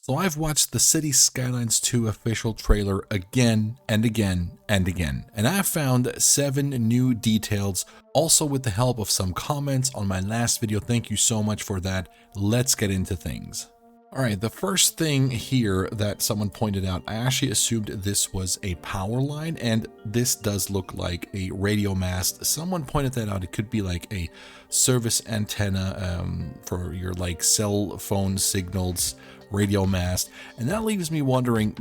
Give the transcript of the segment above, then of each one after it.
So I've watched the City Skylines 2 official trailer again and again and again, and I found 7 new details, also with the help of some comments on my last video. Thank you so much for that. Let's get into things. Alright, the first thing here that someone pointed out, I actually assumed this was a power line, and this does look like a radio mast. Someone pointed that out. It could be like a service antenna for your like cell phone signals, radio mast. And that leaves me wondering,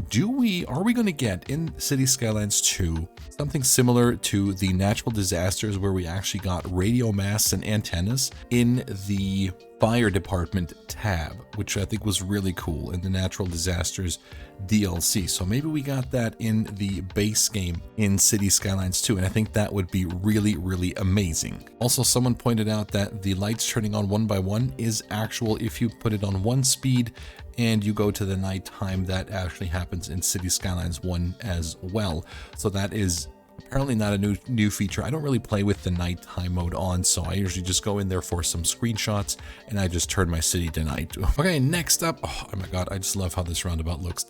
are we going to get in City Skylines 2 something similar to the natural disasters where we actually got radio masts and antennas in the fire department tab, which I think was really cool in the natural disasters DLC. So maybe we got that in the base game in City Skylines 2, and I think that would be really, really amazing. Also, someone pointed out that the lights turning on one by one is actual. If you put it on 1 speed and you go to the nighttime, that actually happens in City Skylines 1 as well. So that is apparently not a new feature. I don't really play with the nighttime mode on, so I usually just go in there for some screenshots and I just turn my city to night. Okay, next up, oh my god, I just love how this roundabout looks.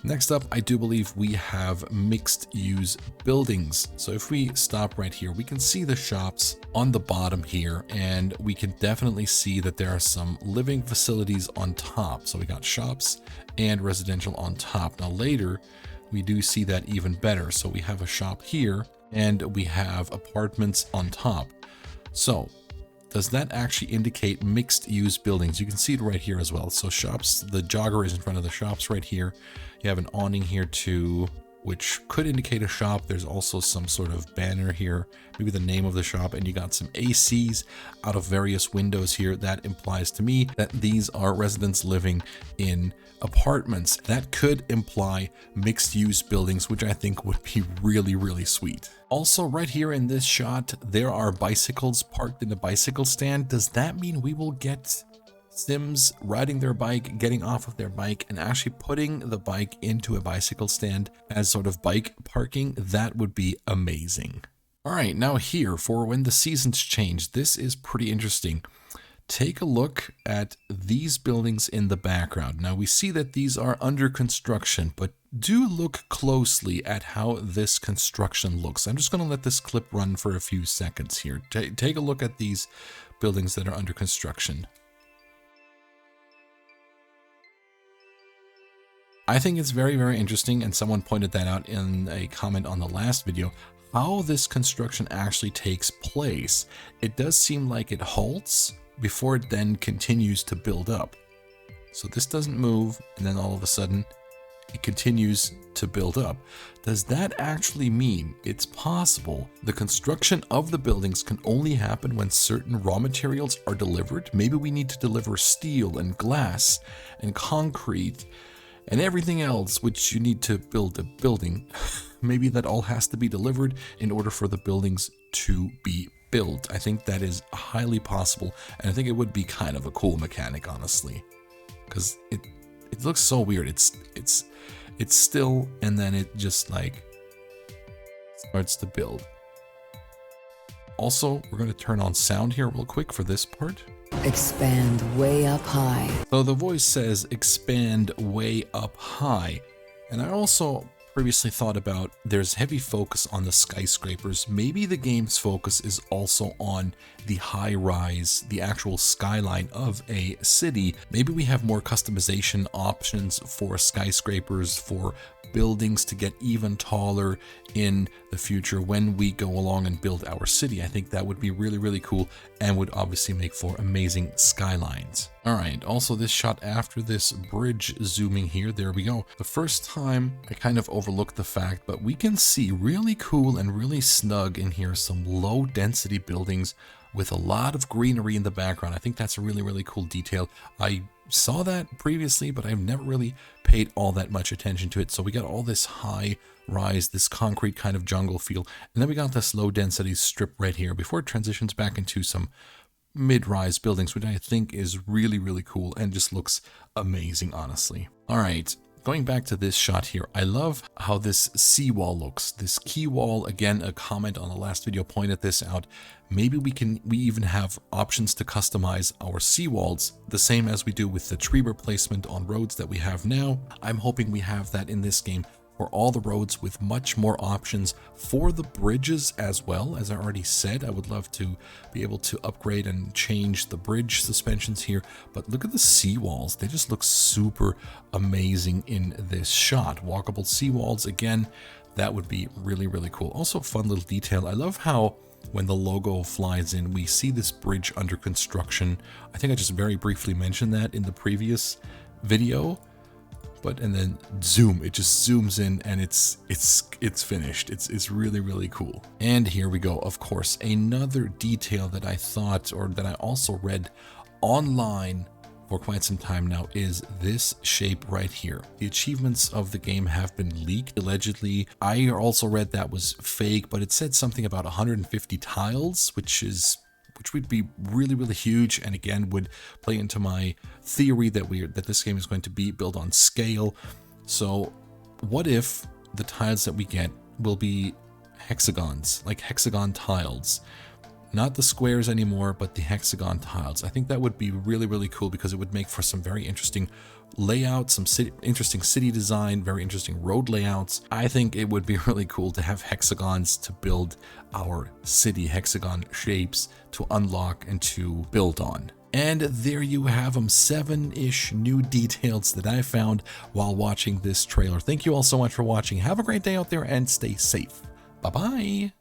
Next up, I do believe we have mixed use buildings. So if we stop right here, we can see the shops on the bottom here, and we can definitely see that there are some living facilities on top. So we got shops and residential on top. Now later, we do see that even better. So we have a shop here and we have apartments on top. So does that actually indicate mixed use buildings? You can see it right here as well. So shops, the jogger is in front of the shops right here. You have an awning here too, which could indicate a shop. There's also some sort of banner here, maybe the name of the shop, and you got some ACs out of various windows here. That implies to me that these are residents living in apartments. That could imply mixed use buildings, which I think would be really, really sweet. Also, right here in this shot, there are bicycles parked in a bicycle stand. Does that mean we will get Sims riding their bike, getting off of their bike, and actually putting the bike into a bicycle stand as sort of bike parking? That would be amazing. All right, now here for when the seasons change, this is pretty interesting. Take a look at these buildings in the background. Now we see that these are under construction, but do look closely at how this construction looks. I'm just going to let this clip run for a few seconds here. Take a look at these buildings that are under construction. I think it's very, very interesting, and someone pointed that out in a comment on the last video, how this construction actually takes place. It does seem like it halts before it then continues to build up. So this doesn't move, and then all of a sudden it continues to build up. Does that actually mean it's possible the construction of the buildings can only happen when certain raw materials are delivered? Maybe we need to deliver steel and glass and concrete and everything else which you need to build a building. Maybe that all has to be delivered in order for the buildings to be built. I think that is highly possible, and I think it would be kind of a cool mechanic, honestly, because it looks so weird. It's still, and then it just like starts to build. Also, we're going to turn on sound here real quick for this part. Expand way up high. So the voice says expand way up high. And I also previously thought about there's heavy focus on the skyscrapers. Maybe the game's focus is also on the high rise, the actual skyline of a city. Maybe we have more customization options for skyscrapers, for buildings to get even taller in the future when we go along and build our city. I think that would be really, really cool and would obviously make for amazing skylines. All right, also this shot after this bridge zooming here, there we go. The first time I kind of overlooked the fact, but we can see really cool and really snug in here, some low density buildings with a lot of greenery in the background. I think that's a really, really cool detail. I saw that previously, but I've never really paid all that much attention to it. So we got all this high rise, this concrete kind of jungle feel, and then we got this low density strip right here before it transitions back into some mid-rise buildings, which I think is really, really cool and just looks amazing, honestly. All right, going back to this shot here, I love how this seawall looks. This quay wall, again, a comment on the last video pointed this out. Maybe we even have options to customize our seawalls the same as we do with the tree replacement on roads that we have now. I'm hoping we have that in this game for all the roads, with much more options for the bridges as well. As I already said, I would love to be able to upgrade and change the bridge suspensions here. But look at the seawalls. They just look super amazing in this shot. Walkable seawalls, again, that would be really, really cool. Also, fun little detail. I love how when the logo flies in, we see this bridge under construction. I think I just very briefly mentioned that in the previous video. And then zoom, it just zooms in and it's finished. It's really, really cool. And here we go. Of course, another detail that I thought, or that I also read online for quite some time now, is this shape right here. The achievements of the game have been leaked, allegedly. I also read that was fake, but it said something about 150 tiles, which would be really, really huge, and again would play into my theory that this game is going to be built on scale. So what if the tiles that we get will be hexagons, like hexagon tiles? Not the squares anymore, but the hexagon tiles. I think that would be really, really cool, because it would make for some very interesting layout, some interesting city design, very interesting road layouts. I think it would be really cool to have hexagons to build our city, hexagon shapes to unlock and to build on. And there you have them, 7-ish new details that I found while watching this trailer. Thank you all so much for watching. Have a great day out there and stay safe. Bye-bye.